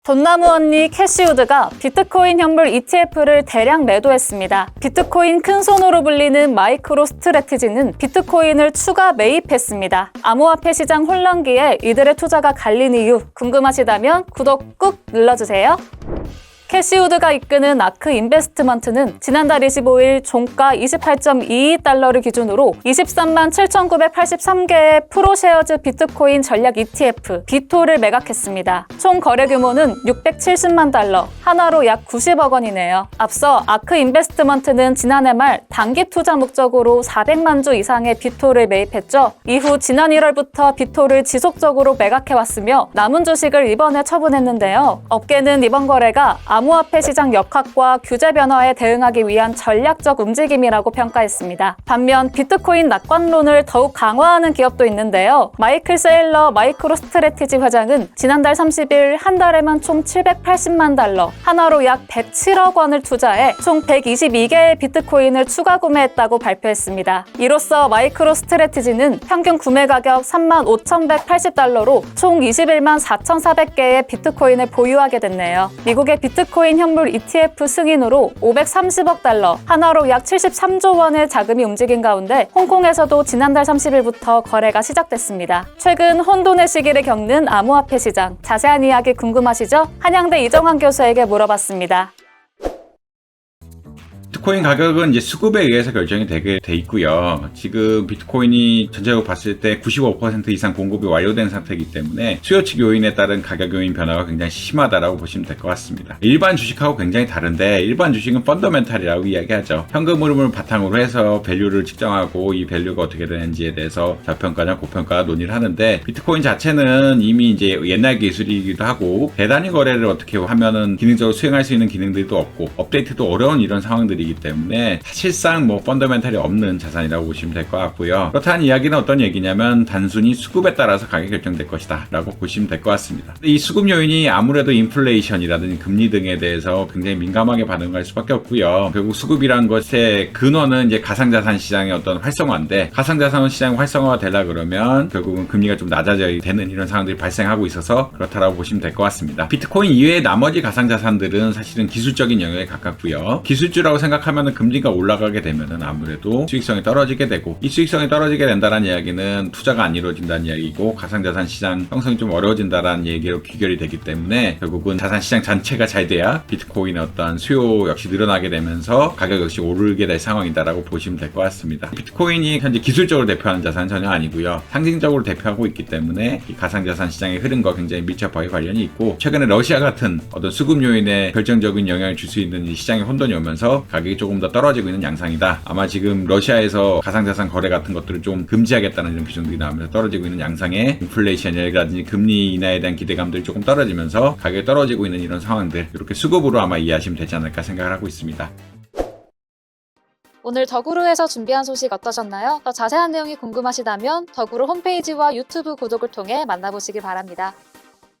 돈나무 언니 캐시우드가 비트코인 현물 ETF를 대량 매도했습니다. 비트코인 큰손으로 불리는 마이크로 스트래티지는 비트코인을 추가 매입했습니다. 암호화폐 시장 혼란기에 이들의 투자가 갈린 이유 궁금하시다면 구독 꾹 눌러주세요. 캐시우드가 이끄는 아크 인베스트먼트는 지난달 25일 종가 28.22달러를 기준으로 23만 7,983개의 프로쉐어즈 비트코인 전략 ETF 비토를 매각했습니다. 총 거래 규모는 670만 달러, 하나로 약 90억 원이네요. 앞서 아크 인베스트먼트는 지난해 말 단기 투자 목적으로 400만 주 이상의 비토를 매입했죠. 이후 지난 1월부터 비토를 지속적으로 매각해왔으며 남은 주식을 이번에 처분했는데요. 업계는 이번 거래가 암호화폐 시장 역학과 규제 변화에 대응하기 위한 전략적 움직임이라고 평가했습니다. 반면 비트코인 낙관론을 더욱 강화하는 기업도 있는데요. 마이클 세일러 마이크로 스트래티지 회장은 지난달 30일 한 달에만 총 780만 달러, 하나로 약 107억 원을 투자해 총 122개의 비트코인을 추가 구매했다고 발표했습니다. 이로써 마이크로 스트래티지는 평균 구매 가격 35,180달러로 총 21만 4,400개의 비트코인을 보유하게 됐네요. 미국의 비트코인 현물 ETF 승인으로 530억 달러, 하나로 약 73조 원의 자금이 움직인 가운데 홍콩에서도 지난달 30일부터 거래가 시작됐습니다. 최근 혼돈의 시기를 겪는 암호화폐 시장, 자세한 이야기 궁금하시죠? 한양대 이정환 교수에게 물어봤습니다. 비트코인 가격은 이제 수급에 의해서 결정이 되게 돼 있고요. 지금 비트코인이 전체적으로 봤을 때 95% 이상 공급이 완료된 상태이기 때문에 수요 측 요인에 따른 가격 요인 변화가 굉장히 심하다라고 보시면 될 것 같습니다. 일반 주식하고 굉장히 다른데 일반 주식은 펀더멘탈이라고 이야기하죠. 현금 흐름을 바탕으로 해서 밸류를 측정하고 이 밸류가 어떻게 되는지에 대해서 저평가냐 고평가 논의를 하는데 비트코인 자체는 이미 이제 옛날 기술이기도 하고 대단위 거래를 어떻게 하면은 기능적으로 수행할 수 있는 기능들도 없고 업데이트도 어려운 이런 상황들이기 때문에 사실상 펀더멘탈이 없는 자산이라고 보시면 될 것 같고요. 그렇다는 이야기는 어떤 얘기냐면 단순히 수급에 따라서 가격이 결정될 것이다 라고 보시면 될 것 같습니다. 이 수급 요인이 아무래도 인플레이션이라든지 금리 등에 대해서 굉장히 민감하게 반응할 수밖에 없고요. 결국 수급이란 것의 근원은 이제 가상자산 시장의 어떤 활성화인데 가상자산 시장 활성화가 되려 그러면 결국은 금리가 좀 낮아져야 되는 이런 상황들이 발생하고 있어서 그렇다라고 보시면 될 것 같습니다. 비트코인 이외의 나머지 가상자산들은 사실은 기술적인 영역에 가깝고요. 기술주라고 생각하면 금리가 올라가게 되면은 아무래도 수익성이 떨어지게 되고 이 수익성이 떨어지게 된다는 이야기는 투자가 안 이루어진다는 이야기고 가상자산 시장 형성이 좀 어려워진다는 얘기로 귀결이 되기 때문에 결국은 자산 시장 전체가 잘 돼야 비트코인의 어떤 수요 역시 늘어나게 되면서 가격 역시 오르게 될 상황이다라고 보시면 될 것 같습니다. 비트코인이 현재 기술적으로 대표하는 자산은 전혀 아니고요. 상징적으로 대표하고 있기 때문에 이 가상자산 시장의 흐름과 굉장히 밀접하게 관련이 있고 최근에 러시아 같은 어떤 수급 요인에 결정적인 영향을 줄 수 있는 이 시장의 혼돈이 오면서 가격이 조금 더 떨어지고 있는 양상이다. 아마 지금 러시아에서 가상자산 거래 같은 것들을 좀 금지하겠다는 이런 규정들이 나오면서 떨어지고 있는 양상의 인플레이션이라든지 금리 인하에 대한 기대감들이 조금 떨어지면서 가격이 떨어지고 있는 이런 상황들 이렇게 수급으로 아마 이해하시면 되지 않을까 생각을 하고 있습니다. 오늘 더구루에서 준비한 소식 어떠셨나요? 더 자세한 내용이 궁금하시다면 더구루 홈페이지와 유튜브 구독을 통해 만나보시기 바랍니다.